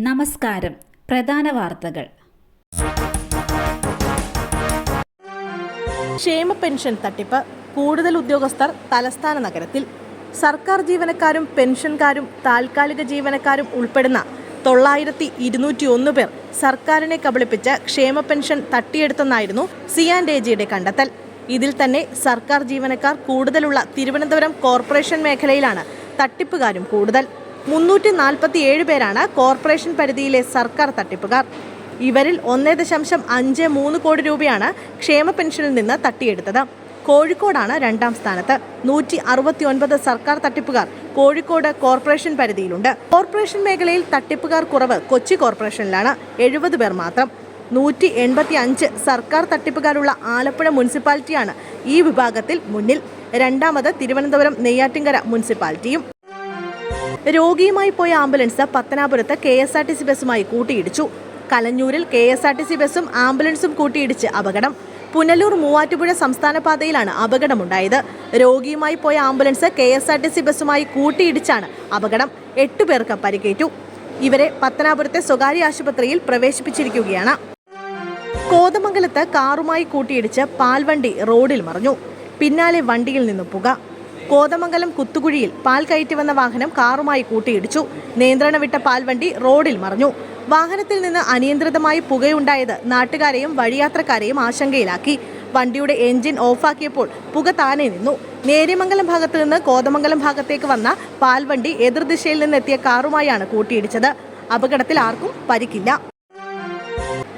നമസ്കാരം. പ്രധാന വാർത്തകൾ. ക്ഷേമ പെൻഷൻ തട്ടിപ്പ്. കൂടുതൽ ഉദ്യോഗസ്ഥർ തലസ്ഥാന നഗരത്തിൽ. സർക്കാർ ജീവനക്കാരും പെൻഷൻകാരും താൽക്കാലിക ജീവനക്കാരും ഉൾപ്പെടുന്ന 9201 പേർ സർക്കാരിനെ കബളിപ്പിച്ച് ക്ഷേമ പെൻഷൻ തട്ടിയെടുത്തെന്നായിരുന്നു C&AGയുടെ കണ്ടെത്തൽ. ഇതിൽ തന്നെ സർക്കാർ ജീവനക്കാർ കൂടുതലുള്ള തിരുവനന്തപുരം കോർപ്പറേഷൻ മേഖലയിലാണ് തട്ടിപ്പുകാരും കൂടുതൽ. 347 പേരാണ് കോർപ്പറേഷൻ പരിധിയിലെ സർക്കാർ തട്ടിപ്പുകാർ. ഇവരിൽ 1.53 കോടി രൂപയാണ് ക്ഷേമ പെൻഷനിൽ നിന്ന് തട്ടിയെടുത്തത്. കോഴിക്കോടാണ് രണ്ടാം സ്ഥാനത്ത്. 169 സർക്കാർ തട്ടിപ്പുകാർ കോഴിക്കോട് കോർപ്പറേഷൻ പരിധിയിലുണ്ട്. കോർപ്പറേഷൻ മേഖലയിൽ തട്ടിപ്പുകാർ കുറവ് കൊച്ചി കോർപ്പറേഷനിലാണ്, 70 പേർ മാത്രം. 185 സർക്കാർ തട്ടിപ്പുകാരുള്ള ആലപ്പുഴ മുനിസിപ്പാലിറ്റിയാണ് ഈ വിഭാഗത്തിൽ മുന്നിൽ. രണ്ടാമത് തിരുവനന്തപുരം നെയ്യാറ്റിൻകര മുനിസിപ്പാലിറ്റിയും. രോഗിയുമായി പോയ ആംബുലൻസ് പത്തനാപുരത്ത് KSRTC ബസ്സുമായി കൂട്ടിയിടിച്ചു. കലഞ്ഞൂരിൽ KSRTC ബസ്സും ആംബുലൻസും കൂട്ടിയിടിച്ച് അപകടം. പുനലൂർ മൂവാറ്റുപുഴ സംസ്ഥാന പാതയിലാണ് അപകടമുണ്ടായത്. രോഗിയുമായി പോയ ആംബുലൻസ് KSRTC ബസ്സുമായി കൂട്ടിയിടിച്ചാണ് അപകടം. 8 പേർക്ക് പരിക്കേറ്റു. ഇവരെ പത്തനാപുരത്തെ സ്വകാര്യ ആശുപത്രിയിൽ പ്രവേശിപ്പിച്ചിരിക്കുകയാണ്. കോതമംഗലത്ത് കാറുമായി കൂട്ടിയിടിച്ച് പാൽവണ്ടി റോഡിൽ മറിഞ്ഞു. പിന്നാലെ വണ്ടിയിൽ നിന്നും പുക. കോതമംഗലം കുത്തുകുഴിയിൽ പാൽ കയറ്റി വന്ന വാഹനം കാറുമായി കൂട്ടിയിടിച്ചു. നിയന്ത്രണം വിട്ട പാൽവണ്ടി റോഡിൽ മറിഞ്ഞു. വാഹനത്തിൽ നിന്ന് അനിയന്ത്രിതമായി പുകയുണ്ടായത് നാട്ടുകാരെയും വഴിയാത്രക്കാരെയും ആശങ്കയിലാക്കി. വണ്ടിയുടെ എഞ്ചിൻ ഓഫാക്കിയപ്പോൾ പുക താനെ നിന്നു. നേര്യമംഗലം ഭാഗത്ത് നിന്ന് കോതമംഗലം ഭാഗത്തേക്ക് വന്ന പാൽവണ്ടി എതിർദിശയിൽ നിന്നെത്തിയ കാറുമായാണ് കൂട്ടിയിടിച്ചത്. അപകടത്തിൽ ആർക്കും പരിക്കില്ല.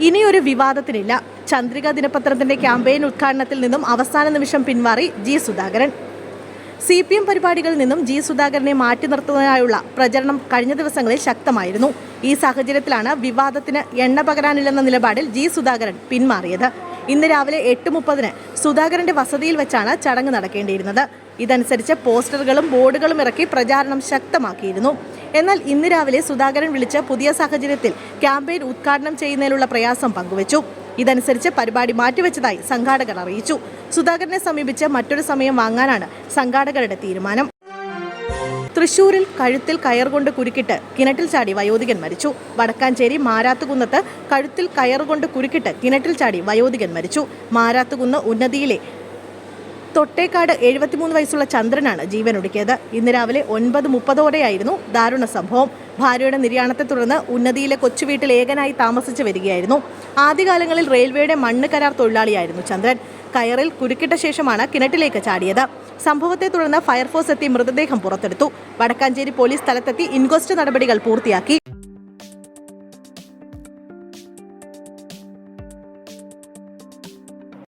ഇനിയൊരു വിവാദത്തിനില്ല. ചന്ദ്രിക ദിനപത്രത്തിന്റെ ക്യാമ്പയിൻ ഉദ്ഘാടനത്തിൽ നിന്നും അവസാന നിമിഷം പിന്മാറി G. സുധാകരൻ. CPM പരിപാടികളിൽ നിന്നും G. സുധാകരനെ മാറ്റി നിർത്തുന്നതിനായുള്ള പ്രചരണം കഴിഞ്ഞ ദിവസങ്ങളിൽ ശക്തമായിരുന്നു. ഈ സാഹചര്യത്തിലാണ് വിവാദത്തിന് എണ്ണ പകരാനില്ലെന്ന നിലപാടിൽ G. സുധാകരൻ പിന്മാറിയത്. ഇന്ന് രാവിലെ 8:30 സുധാകരന്റെ വസതിയിൽ വെച്ചാണ് ചടങ്ങ് നടക്കേണ്ടിയിരുന്നത്. ഇതനുസരിച്ച് പോസ്റ്ററുകളും ബോർഡുകളും ഇറക്കി പ്രചാരണം ശക്തമാക്കിയിരുന്നു. എന്നാൽ ഇന്ന് രാവിലെ സുധാകരൻ വിളിച്ച പുതിയ സാഹചര്യത്തിൽ ക്യാമ്പയിൻ ഉദ്ഘാടനം ചെയ്യുന്നതിലുള്ള പ്രയാസം പങ്കുവച്ചു. ഇതനുസരിച്ച് പരിപാടി മാറ്റിവെച്ചതായി സംഘാടകർ അറിയിച്ചു. സുധാകരനെ സമീപിച്ച് മറ്റൊരു സമയം വാങ്ങാനാണ് സംഘാടകരുടെ തീരുമാനം. തൃശൂരിൽ കഴുത്തിൽ കയറുകൊണ്ട് കുരുക്കിട്ട് കിണറ്റിൽ ചാടി വയോധികൻ മരിച്ചു. വടക്കാഞ്ചേരി മാരാത്തുകുന്നത്ത് കഴുത്തിൽ കയറുകൊണ്ട് കുരുക്കിട്ട് കിണറ്റിൽ ചാടി വയോധികൻ മരിച്ചു. മാരാത്തുകുന്ന് ഉന്നതിയിലെ തൊട്ടേക്കാട് 73 വയസ്സുള്ള ചന്ദ്രനാണ് ജീവനൊടുക്കിയത്. ഇന്ന് രാവിലെ 9:30ഓടെയായിരുന്നു ദാരുണ സംഭവം. ഭാര്യയുടെ നിര്യാണത്തെ തുടർന്ന് ഉന്നതിയിലെ കൊച്ചുവീട്ടിൽ ഏകനായി താമസിച്ചു വരികയായിരുന്നു. ആദ്യകാലങ്ങളിൽ റെയിൽവേയുടെ മണ്ണ് കരാർ തൊഴിലാളിയായിരുന്നു ചന്ദ്രൻ. കയറിൽ കുരുക്കിട്ട ശേഷമാണ് കിണറ്റിലേക്ക് ചാടിയത്. സംഭവത്തെ തുടർന്ന് ഫയർഫോഴ്സ് എത്തി മൃതദേഹം പുറത്തെടുത്തു. വടക്കാഞ്ചേരി പോലീസ് സ്ഥലത്തെത്തി ഇൻക്വസ്റ്റ് നടപടികൾ പൂർത്തിയാക്കി.